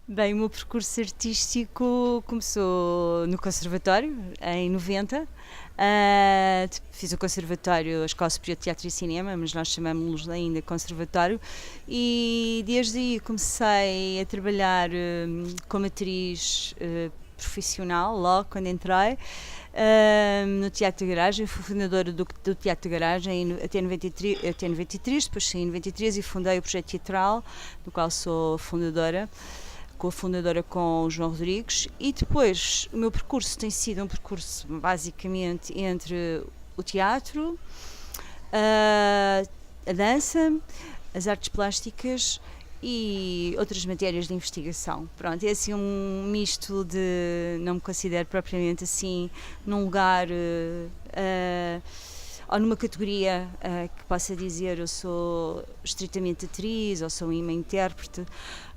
Bem, o meu percurso artístico começou no conservatório, em 90. Fiz o conservatório, a Escola Superior de Teatro e Cinema, mas nós chamamos-lhe ainda conservatório. E desde aí comecei a trabalhar como atriz profissional, logo quando entrei. No Teatro da Garagem, fui fundadora do Teatro da Garagem até 93, depois saí em 93 e fundei o projeto teatral, do qual sou fundadora, co-fundadora com o João Rodrigues. E depois o meu percurso tem sido um percurso basicamente entre o teatro, a dança, as artes plásticas e outras matérias de investigação. Pronto, é assim um misto de. Não me considero propriamente assim num lugar ou numa categoria que possa dizer eu sou estritamente atriz ou sou uma intérprete.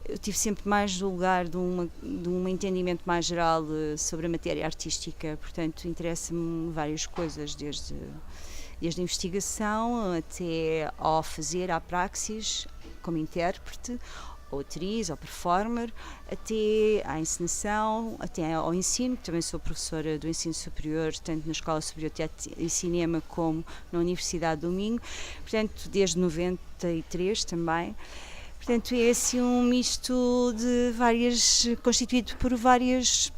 Eu tive sempre mais do lugar de um entendimento mais geral sobre a matéria artística, portanto interessa-me várias coisas, desde a investigação até ao fazer, à praxis, como intérprete, ou atriz, ou performer, até à encenação, até ao ensino, que também sou professora do ensino superior, tanto na Escola Superior de Teatro e Cinema como na Universidade do Minho, portanto desde 93 também. Portanto, é assim um misto de constituído por várias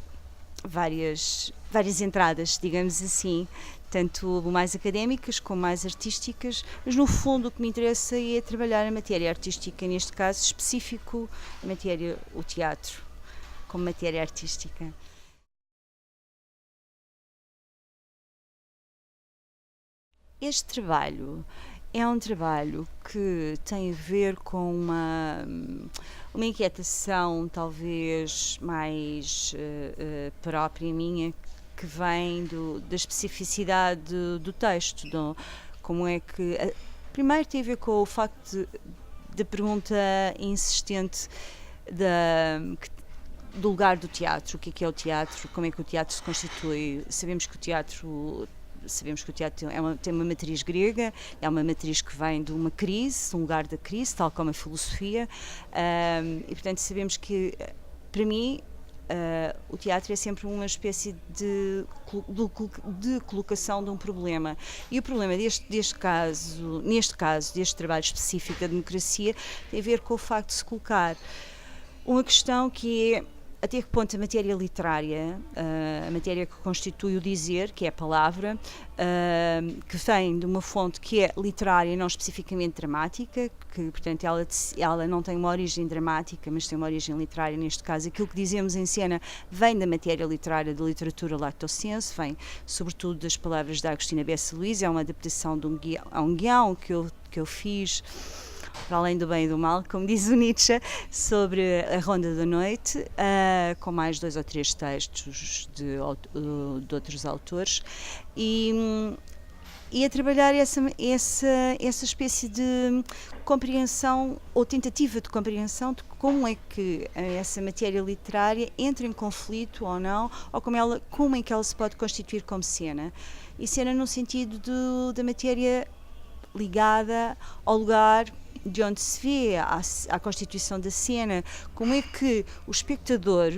entradas, digamos assim, tanto mais académicas como mais artísticas, mas no fundo o que me interessa é trabalhar a matéria artística, neste caso específico, o teatro, como matéria artística. Este trabalho é um trabalho que tem a ver com uma inquietação talvez mais própria minha, que vem da especificidade do texto, como é que... Primeiro tem a ver com o facto da pergunta insistente do lugar do teatro, o que é o teatro, como é que o teatro se constitui. Sabemos que o teatro tem uma matriz grega, é uma matriz que vem de uma crise, um lugar da crise, tal como a filosofia, e portanto sabemos que, para mim, o teatro é sempre uma espécie de colocação de um problema. E o problema neste caso, deste trabalho específico da democracia, tem a ver com o facto de se colocar uma questão que é até que ponto a matéria literária, a matéria que constitui o dizer, que é a palavra, que vem de uma fonte que é literária, não especificamente dramática, que portanto ela não tem uma origem dramática, mas tem uma origem literária. Neste caso, aquilo que dizemos em cena vem da matéria literária, da literatura lato sensu, vem sobretudo das palavras da Agostina Bessa Luís. É uma adaptação de um guião que eu fiz, para além do bem e do mal, como diz o Nietzsche, sobre a Ronda da Noite, com mais 2 ou 3 textos de outros autores, e a trabalhar essa espécie de compreensão, ou tentativa de compreensão, de como é que essa matéria literária entra em conflito ou não, ou como é que ela se pode constituir como cena. E cena no sentido da matéria ligada ao lugar de onde se vê, à constituição da cena, como é que o espectador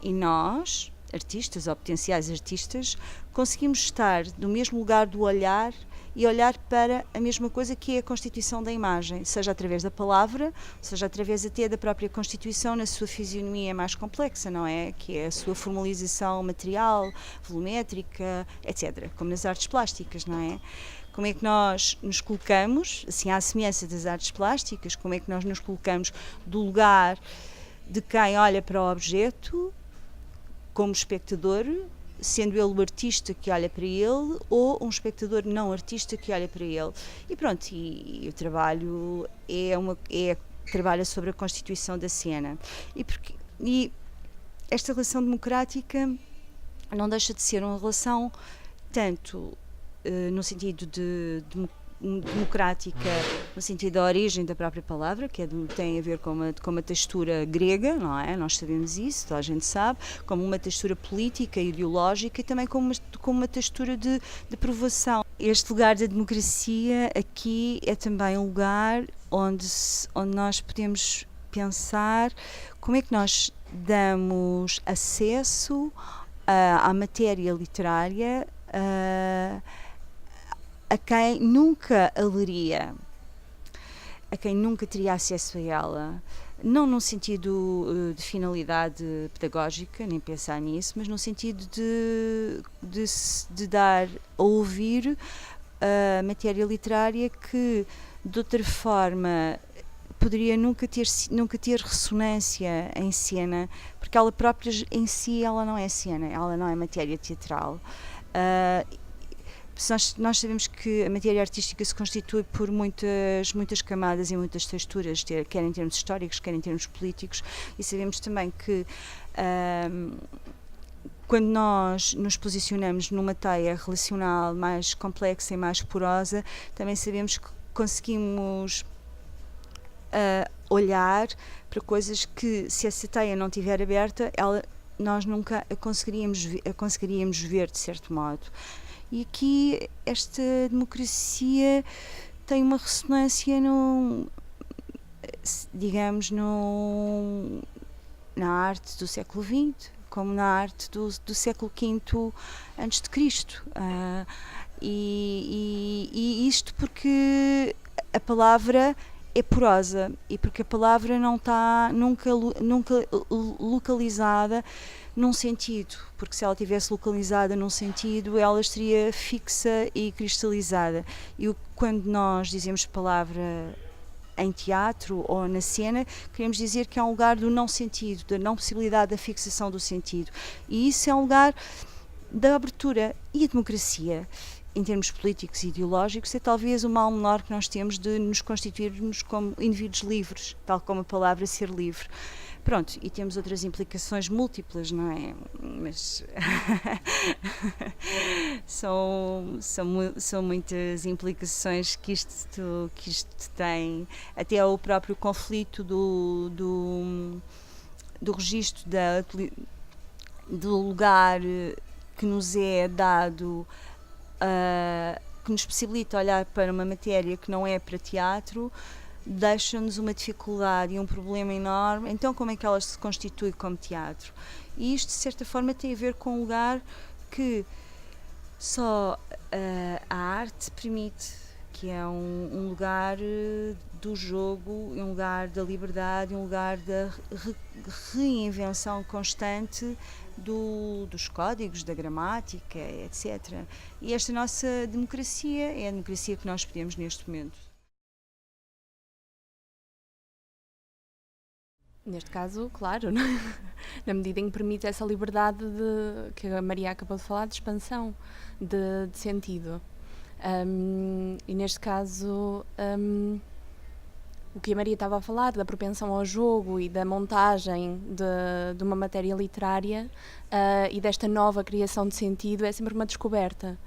e nós, artistas ou potenciais artistas, conseguimos estar no mesmo lugar do olhar e olhar para a mesma coisa, que é a constituição da imagem, seja através da palavra, seja através até da própria constituição na sua fisionomia mais complexa, não é? Que é a sua formalização material, volumétrica, etc., como nas artes plásticas, não é? Como é que nós nos colocamos, assim, à semelhança das artes plásticas, como é que nós nos colocamos do lugar de quem olha para o objeto como espectador, sendo ele o artista que olha para ele ou um espectador não artista que olha para ele. E pronto, e o trabalho trabalha sobre a constituição da cena. E esta relação democrática não deixa de ser uma relação tanto no sentido de democrática, no sentido da origem da própria palavra, que tem a ver com uma textura grega, não é? Nós sabemos isso, toda a gente sabe, como uma textura política, ideológica, e também como uma textura de provação. Este lugar da democracia aqui é também um lugar onde nós podemos pensar como é que nós damos acesso à matéria literária a quem nunca a leria, a quem nunca teria acesso a ela. Não num sentido de finalidade pedagógica, nem pensar nisso, mas no sentido de dar a ouvir a matéria literária que, de outra forma, poderia nunca ter ressonância em cena, porque ela própria em si ela não é cena, ela não é matéria teatral. Nós sabemos que a matéria artística se constitui por muitas camadas e muitas texturas, quer em termos históricos, quer em termos políticos, e sabemos também que quando nós nos posicionamos numa teia relacional mais complexa e mais porosa, também sabemos que conseguimos olhar para coisas que, se essa teia não estiver aberta, nós nunca a conseguiríamos ver, de certo modo. E aqui esta democracia tem uma ressonância digamos, na arte do século XX, como na arte do século V antes de Cristo. E isto porque a palavra é porosa e porque a palavra não está nunca localizada num sentido, porque se ela estivesse localizada num sentido, ela estaria fixa e cristalizada. E quando nós dizemos palavra em teatro ou na cena, queremos dizer que é um lugar do não sentido, da não possibilidade da fixação do sentido. E isso é um lugar da abertura. E a democracia, em termos políticos e ideológicos, é talvez o mal menor que nós temos de nos constituirmos como indivíduos livres, tal como a palavra ser livre. Pronto, e temos outras implicações múltiplas, não é? Mas são muitas implicações que isto tem, até o próprio conflito do registro do lugar que nos é dado, que nos possibilita olhar para uma matéria que não é para teatro, deixa-nos uma dificuldade e um problema enorme. Então, como é que ela se constitui como teatro? E isto, de certa forma, tem a ver com um lugar que só a arte permite, que é um lugar do jogo, um lugar da liberdade, um lugar da reinvenção constante dos códigos, da gramática, etc. E esta nossa democracia é a democracia que nós pedimos neste momento. Neste caso, claro, na medida em que permite essa liberdade que a Maria acabou de falar, de expansão, de sentido. E neste caso, o que a Maria estava a falar, da propensão ao jogo e da montagem de uma matéria literária e desta nova criação de sentido, é sempre uma descoberta.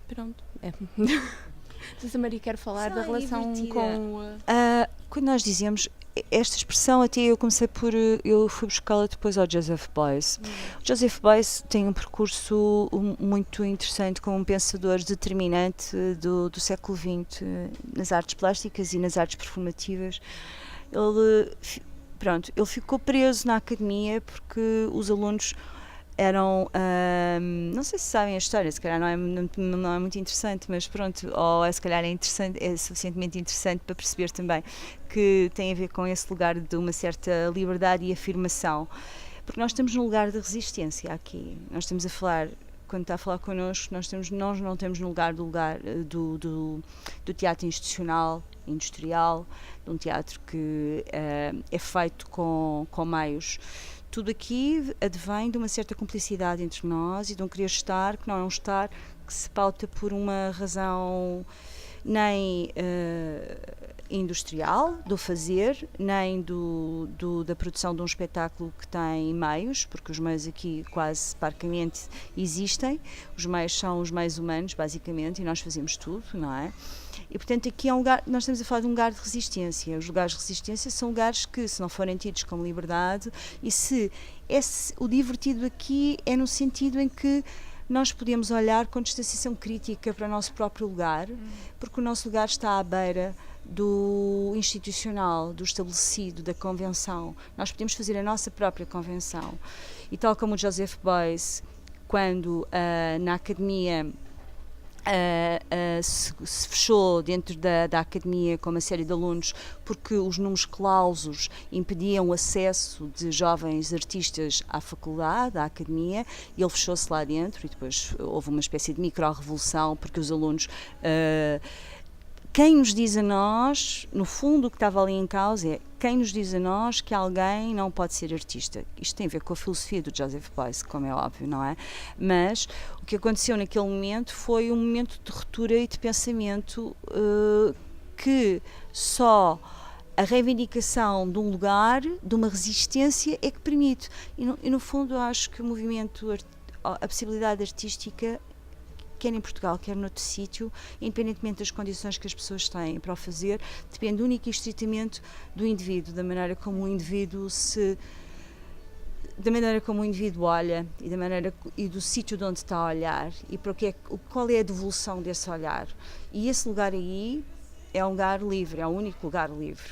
Pronto. Não sei se a Maria quer falar da relação com... Quando nós dizemos esta expressão, até eu fui buscá-la depois ao Joseph Beuys. O Joseph Beuys tem um percurso muito interessante como um pensador determinante do século XX nas artes plásticas e nas artes performativas. Ele ficou preso na academia porque os alunos eram, não sei se sabem a história, se calhar não é muito interessante, mas pronto, ou se calhar é suficientemente interessante para perceber também que tem a ver com esse lugar de uma certa liberdade e afirmação, porque nós estamos num lugar de resistência aqui, nós estamos a falar, quando está a falar connosco, nós não estamos no lugar do teatro institucional, industrial, de um teatro que é feito com meios. Tudo aqui advém de uma certa cumplicidade entre nós e de um querer estar, que não é um estar que se pauta por uma razão nem industrial, do fazer, nem da produção de um espetáculo que tem meios, porque os meios aqui quase parcamente existem, os meios são os meios humanos, basicamente, e nós fazemos tudo, não é? E, portanto, aqui é um lugar, nós estamos a falar de um lugar de resistência. Os lugares de resistência são lugares que, se não forem tidos como liberdade, e se o divertido aqui é no sentido em que nós podemos olhar com distanciação crítica para o nosso próprio lugar, porque o nosso lugar está à beira do institucional, do estabelecido, da convenção. Nós podemos fazer a nossa própria convenção. E tal como o Joseph Beuys, quando na academia se fechou dentro da academia com uma série de alunos porque os números clausos impediam o acesso de jovens artistas à faculdade, à academia, e ele fechou-se lá dentro e depois houve uma espécie de micro-revolução porque os alunos... Quem nos diz a nós, no fundo o que estava ali em causa é quem nos diz a nós que alguém não pode ser artista. Isto tem a ver com a filosofia do Joseph Beuys, como é óbvio, não é? Mas o que aconteceu naquele momento foi um momento de ruptura e de pensamento que só a reivindicação de um lugar, de uma resistência, é que permite. E no fundo eu acho que o movimento, a possibilidade artística, quer em Portugal, quer noutro sítio, independentemente das condições que as pessoas têm para o fazer, depende única e estritamente do indivíduo, da maneira como o indivíduo olha e do sítio de onde está a olhar e para qual é a devolução desse olhar. E esse lugar aí é um lugar livre, é o único lugar livre.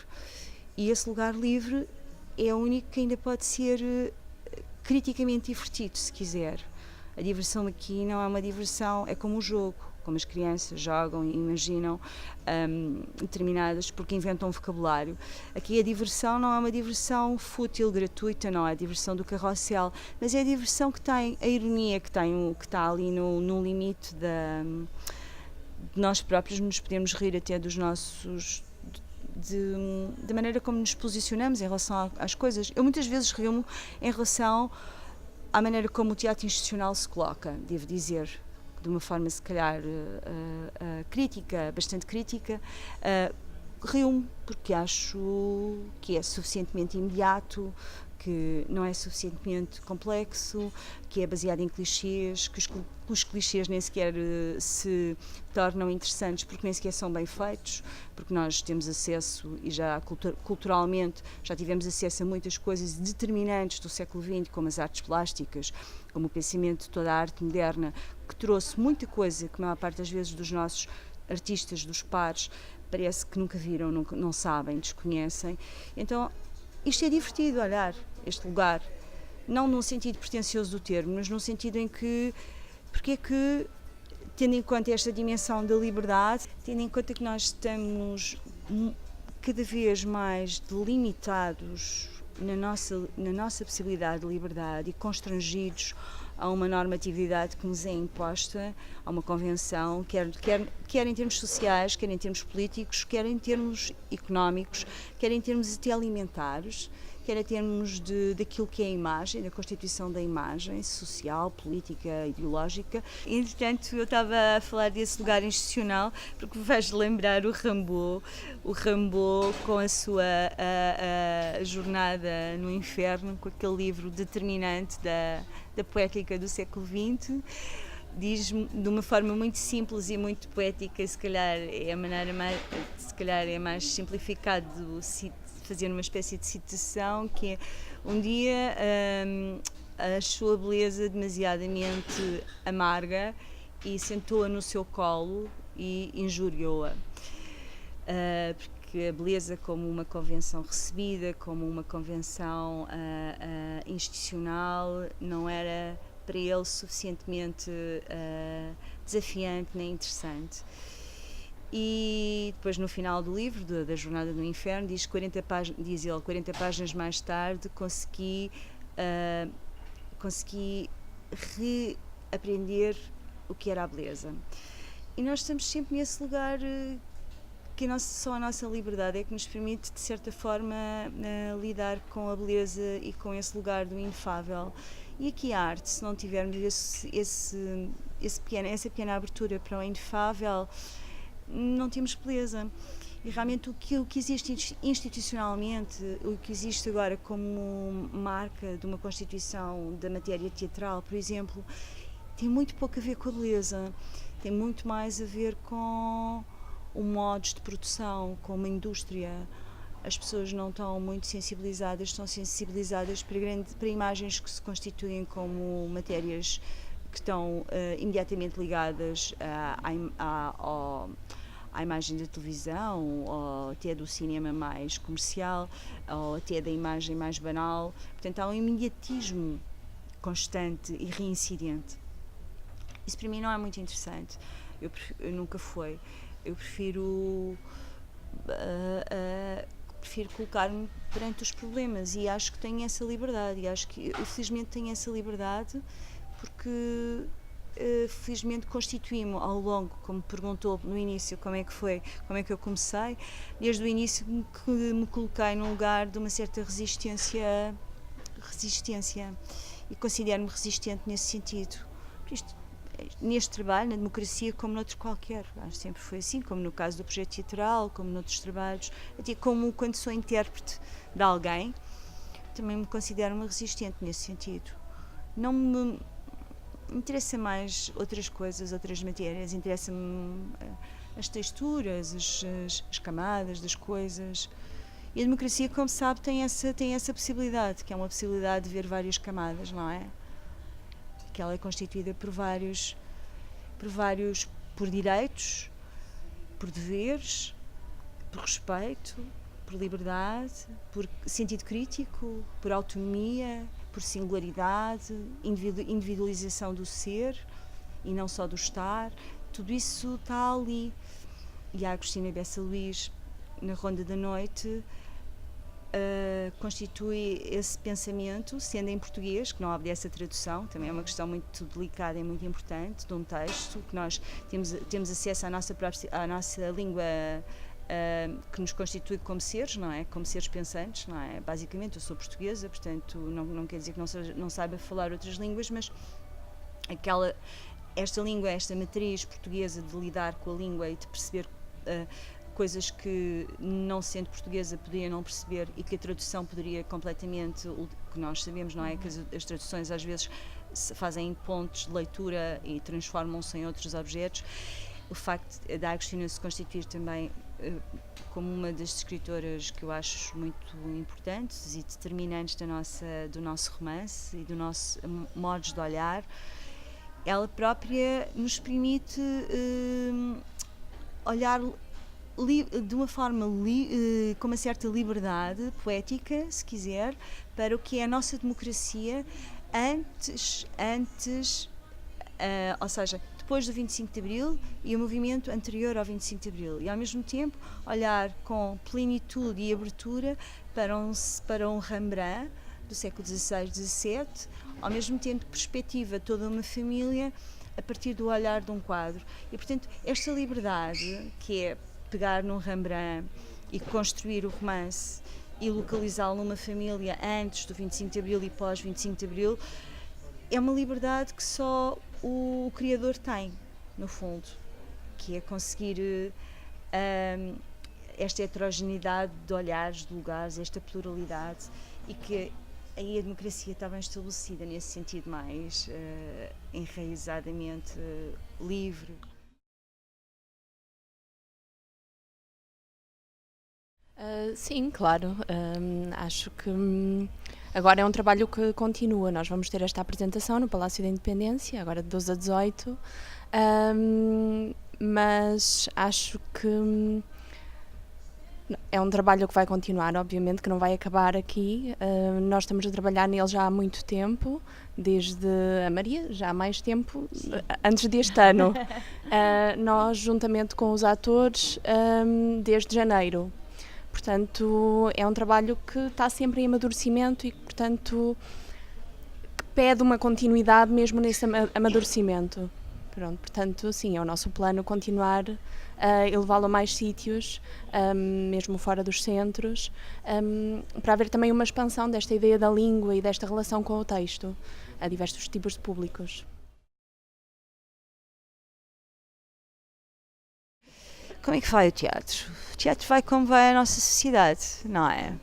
E esse lugar livre é o único que ainda pode ser criticamente divertido, se quiser. A diversão aqui não é uma diversão, é como o jogo, como as crianças jogam e imaginam determinadas, porque inventam um vocabulário. Aqui a diversão não é uma diversão fútil, gratuita, não é a diversão do carrossel, mas é a diversão que tem, a ironia que está ali no limite de nós próprios nos podemos rir até dos nossos... da maneira como nos posicionamos em relação às coisas. Eu muitas vezes rio-me em relação à maneira como o teatro institucional se coloca, devo dizer, de uma forma se calhar crítica, bastante crítica. Rio-me porque acho que é suficientemente imediato, que não é suficientemente complexo, que é baseado em clichês, que os clichês nem sequer se tornam interessantes porque nem sequer são bem feitos, porque nós temos acesso e já culturalmente já tivemos acesso a muitas coisas determinantes do século XX, como as artes plásticas, como o pensamento de toda a arte moderna, que trouxe muita coisa que a maior parte das vezes dos nossos artistas, dos pares, parece que nunca viram, não sabem, desconhecem. Então, isto é divertido, olhar este lugar, não num sentido pretencioso do termo, mas num sentido em que, porque é que, tendo em conta esta dimensão da liberdade, tendo em conta que nós estamos cada vez mais delimitados na nossa possibilidade de liberdade e constrangidos a uma normatividade que nos é imposta, a uma convenção, quer em termos sociais, quer em termos políticos, quer em termos económicos, quer em termos até alimentares, quer em termos daquilo que é a imagem, da constituição da imagem social, política, ideológica. Entretanto, eu estava a falar desse lugar institucional porque me faz lembrar o Rimbaud com a sua a jornada no inferno, com aquele livro determinante da poética do século XX. Diz de uma forma muito simples e muito poética, se calhar é mais simplificado fazer uma espécie de citação, que é: um dia achou a beleza demasiadamente amarga e sentou-a no seu colo e injuriou-a. Porque a beleza, como uma convenção recebida, como uma convenção institucional, não era para ele suficientemente desafiante nem interessante. E depois, no final do livro, da Jornada no Inferno, diz ele, 40 páginas mais tarde, consegui reaprender o que era a beleza. E nós estamos sempre nesse lugar que só a nossa liberdade é que nos permite, de certa forma, lidar com a beleza e com esse lugar do inefável. E aqui a arte, se não tivermos essa pequena abertura para o inefável, não temos beleza. E realmente o que existe institucionalmente, o que existe agora como marca de uma constituição da matéria teatral, por exemplo, tem muito pouco a ver com a beleza, tem muito mais a ver com o modos de produção, com uma indústria. As pessoas não estão muito sensibilizadas, estão sensibilizadas para imagens que se constituem como matérias que estão imediatamente ligadas à imagem da televisão, ou até do cinema mais comercial, ou até da imagem mais banal. Portanto, há um imediatismo constante e reincidente. Isso para mim não é muito interessante. Eu nunca foi. Eu prefiro colocar-me perante os problemas, e acho que tenho essa liberdade, e acho que felizmente tenho essa liberdade, porque felizmente constituí-me ao longo, como perguntou no início como é que eu comecei, desde o início que me coloquei num lugar de uma certa resistência, e considero-me resistente nesse sentido. Isto, neste trabalho, na democracia, como noutro qualquer, acho que sempre foi assim, como no caso do projeto teatral, como noutros trabalhos, até como quando sou intérprete de alguém, também me considero uma resistente nesse sentido. Não me interessa mais outras coisas, outras matérias, interessa-me as texturas, as camadas das coisas. E a democracia, como sabe, tem essa possibilidade, que é uma possibilidade de ver várias camadas, não é? Que ela é constituída por direitos, por deveres, por respeito, por liberdade, por sentido crítico, por autonomia, por singularidade, individualização do ser e não só do estar. Tudo isso está ali. E a Agostina Bessa Luís, na Ronda da Noite, constitui esse pensamento, sendo em português, que não obedece a tradução, também é uma questão muito delicada e muito importante, de um texto, que nós temos acesso à nossa língua, que nos constitui como seres, não é? Como seres pensantes, não é? Basicamente, eu sou portuguesa, portanto, não quer dizer que não saiba falar outras línguas, mas esta língua, esta matriz portuguesa de lidar com a língua e de perceber coisas que, não sendo portuguesa, poderia não perceber, e que a tradução poderia completamente, o que nós sabemos, não é? Que as traduções às vezes fazem pontos de leitura e transformam-se em outros objetos. O facto da Agostina se constituir também como uma das escritoras que eu acho muito importantes e determinantes do nosso romance e do nosso modos de olhar, ela própria nos permite olhar de uma forma com uma certa liberdade poética, se quiser, para o que é a nossa democracia ou seja, depois do 25 de Abril e o movimento anterior ao 25 de Abril, e ao mesmo tempo olhar com plenitude e abertura para um Rembrandt do século XVI, XVII, ao mesmo tempo que perspectiva toda uma família a partir do olhar de um quadro. E, portanto, esta liberdade, que é pegar num Rembrandt e construir o romance e localizá-lo numa família antes do 25 de Abril e pós 25 de Abril, é uma liberdade que só o criador tem, no fundo, que é conseguir esta heterogeneidade de olhares, de lugares, esta pluralidade, e que aí a democracia está bem estabelecida nesse sentido mais enraizadamente livre. Sim, claro. Acho que agora é um trabalho que continua. Nós vamos ter esta apresentação no Palácio da Independência, agora de 12 a 18, mas acho que é um trabalho que vai continuar, obviamente, que não vai acabar aqui. Nós estamos a trabalhar nele já há muito tempo, desde a Maria, já há mais tempo, antes deste ano. Nós, juntamente com os atores, desde janeiro. Portanto, é um trabalho que está sempre em amadurecimento e, portanto, que pede uma continuidade mesmo nesse amadurecimento. Pronto, portanto, sim, é o nosso plano continuar a elevá-lo a mais sítios, mesmo fora dos centros, para haver também uma expansão desta ideia da língua e desta relação com o texto a diversos tipos de públicos. Como é que vai o teatro? O teatro vai como vai a nossa sociedade, não é?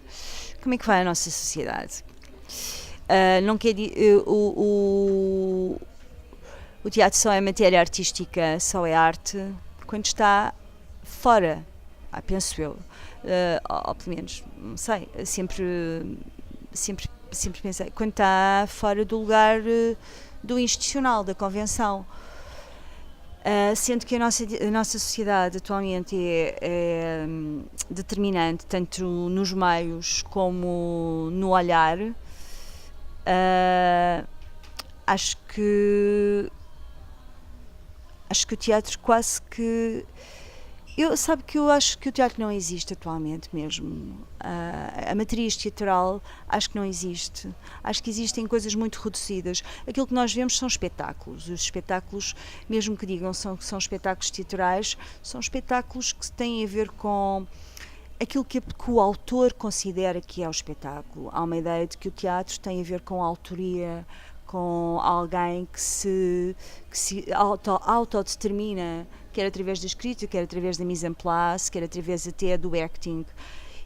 Como é que vai a nossa sociedade? Não quer o teatro só é matéria artística, só é arte quando está fora, penso eu, ou pelo menos, não sei, sempre pensei, quando está fora do lugar do institucional, da convenção. Sendo que a nossa sociedade atualmente é determinante, tanto nos meios como no olhar, acho que o teatro quase que... Sabe que eu acho que o teatro não existe atualmente mesmo. A matriz teatral acho que não existe. Acho que existem coisas muito reduzidas. Aquilo que nós vemos são espetáculos. Os espetáculos, mesmo que digam que são espetáculos teatrais, são espetáculos que têm a ver com aquilo que o autor considera que é o espetáculo. Há uma ideia de que o teatro tem a ver com a autoria, com alguém que se autodetermina, quer através da escrita, quer através da mise en place, quer através até do acting.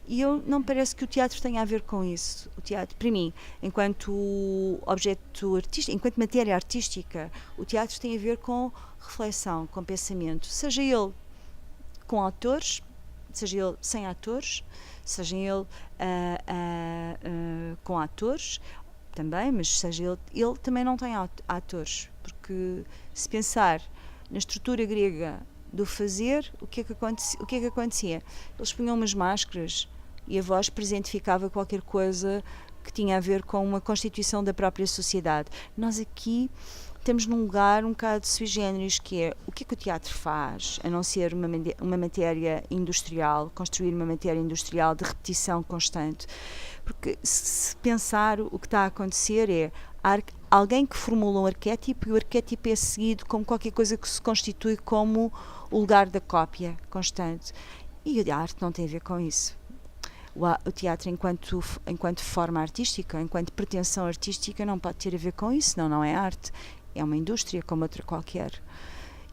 E não me parece que o teatro tenha a ver com isso. O teatro, para mim, enquanto objeto artístico, enquanto matéria artística, o teatro tem a ver com reflexão, com pensamento, seja ele com atores, seja ele sem atores, seja ele com atores também, mas seja ele também não tem atores, porque se pensar na estrutura grega do fazer, o que é que acontecia? Eles punham umas máscaras e a voz presentificava qualquer coisa que tinha a ver com uma constituição da própria sociedade. Nós aqui estamos num lugar um bocado sui generis, que é o que o teatro faz, a não ser uma matéria industrial, construir uma matéria industrial de repetição constante. Porque se pensar, o que está a acontecer é alguém que formula um arquétipo e o arquétipo é seguido como qualquer coisa que se constitui como o lugar da cópia constante. E a arte não tem a ver com isso. O teatro, enquanto forma artística, enquanto pretensão artística, não pode ter a ver com isso, não é arte. É uma indústria como outra qualquer.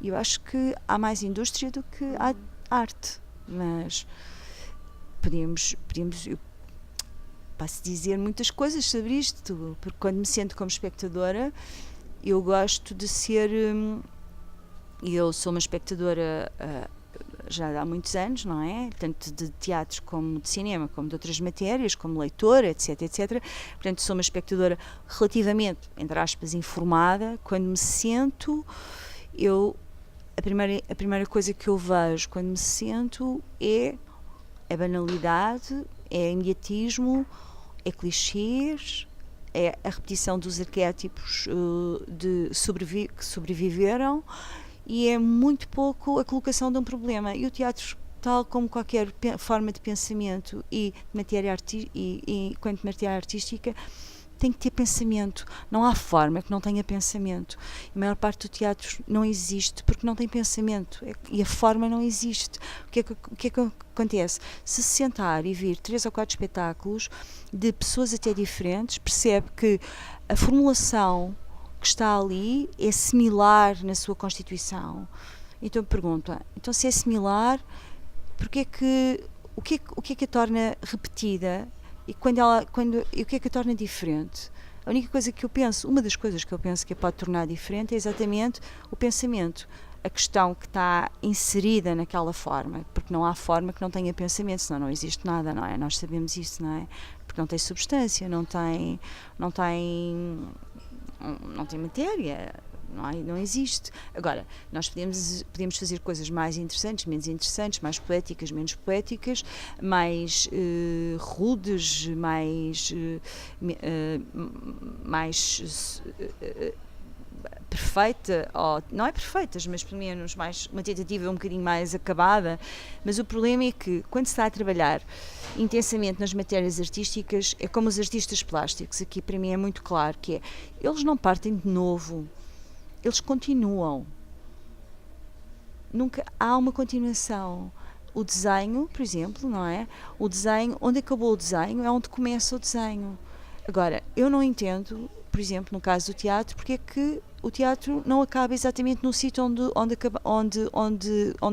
E eu acho que há mais indústria do que há arte. Mas eu posso dizer muitas coisas sobre isto, porque quando me sento como espectadora, eu gosto de ser... Eu sou uma espectadora já há muitos anos, não é? Tanto de teatro como de cinema, como de outras matérias, como leitora, etc, etc. Portanto, sou uma espectadora relativamente, entre aspas, informada. Quando me sento, a primeira coisa que eu vejo quando me sento é a banalidade, é imediatismo, é clichês, é a repetição dos arquétipos que sobreviveram, e é muito pouco a colocação de um problema. E o teatro, tal como qualquer forma de pensamento e enquanto matéria artística, tem que ter pensamento. Não há forma que não tenha pensamento. A maior parte do teatro não existe porque não tem pensamento, e a forma não existe. O que é que acontece? Se sentar e vir 3 ou 4 espetáculos de pessoas até diferentes, percebe que a formulação que está ali é similar na sua constituição. Então pergunto, então se é similar, o que é que a torna repetida e o que é que a torna diferente? A única coisa que eu penso, uma das coisas que eu penso que a pode tornar diferente é exatamente o pensamento, a questão que está inserida naquela forma, porque não há forma que não tenha pensamento, senão não existe nada, não é? Nós sabemos isso, não é? Porque não tem substância, não tem matéria, não existe. Agora, nós podemos fazer coisas mais interessantes, menos interessantes, mais poéticas, menos poéticas, mais rudes, mais perfeita, ou não é perfeitas, mas pelo menos uma tentativa um bocadinho mais acabada. Mas o problema é que quando se está a trabalhar intensamente nas matérias artísticas, é como os artistas plásticos. Aqui para mim é muito claro que eles não partem de novo, eles continuam, nunca há uma continuação. O desenho, por exemplo, não é? O desenho, onde acabou o desenho é onde começa o desenho. Agora, eu não entendo, por exemplo, no caso do teatro, porque é que o teatro não acaba exatamente no sítio onde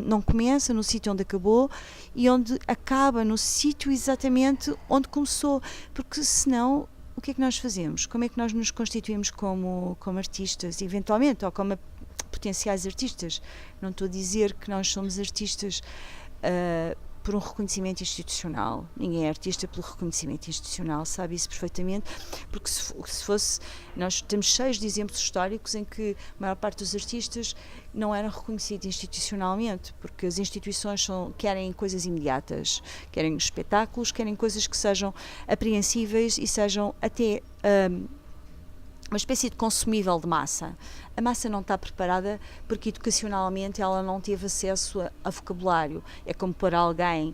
não começa, no sítio onde acabou, e onde acaba no sítio exatamente onde começou, porque senão o que é que nós fazemos? Como é que nós nos constituímos como artistas, eventualmente, ou como potenciais artistas? Não estou a dizer que nós somos artistas por um reconhecimento institucional. Ninguém é artista pelo reconhecimento institucional, sabe isso perfeitamente, porque se fosse, nós temos cheios de exemplos históricos em que a maior parte dos artistas não eram reconhecidos institucionalmente, porque as instituições querem coisas imediatas, querem espetáculos, querem coisas que sejam apreensíveis e sejam até uma espécie de consumível de massa. A massa não está preparada porque educacionalmente ela não teve acesso a vocabulário. É como pôr alguém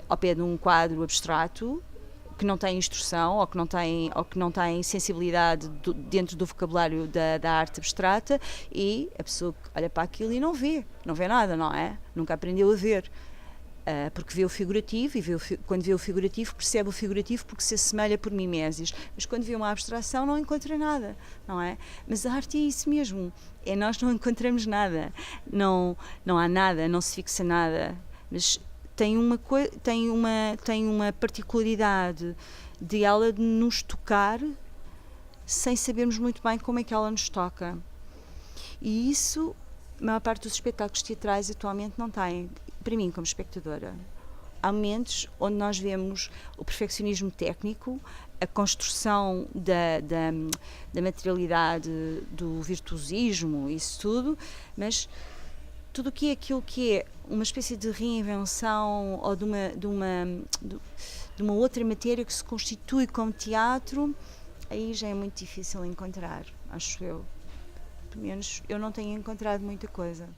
ao pé de um quadro abstrato que não tem instrução ou que não tem sensibilidade dentro do vocabulário da arte abstrata, e a pessoa olha para aquilo e não vê nada, não é? Nunca aprendeu a ver. Porque vê o figurativo e quando vê o figurativo percebe o figurativo porque se assemelha por mimeses, mas quando vê uma abstração não encontra nada, não é? Mas a arte é isso mesmo, nós não encontramos nada, não há nada, não se fixa nada, mas tem uma particularidade de ela de nos tocar sem sabermos muito bem como é que ela nos toca, e isso a maior parte dos espetáculos teatrais atualmente não têm. Para mim, como espectadora, há momentos onde nós vemos o perfeccionismo técnico, a construção da materialidade, do virtuosismo, isso tudo, mas tudo o que é aquilo que é uma espécie de reinvenção ou de uma outra matéria que se constitui como teatro, aí já é muito difícil encontrar, acho eu. Pelo menos eu não tenho encontrado muita coisa.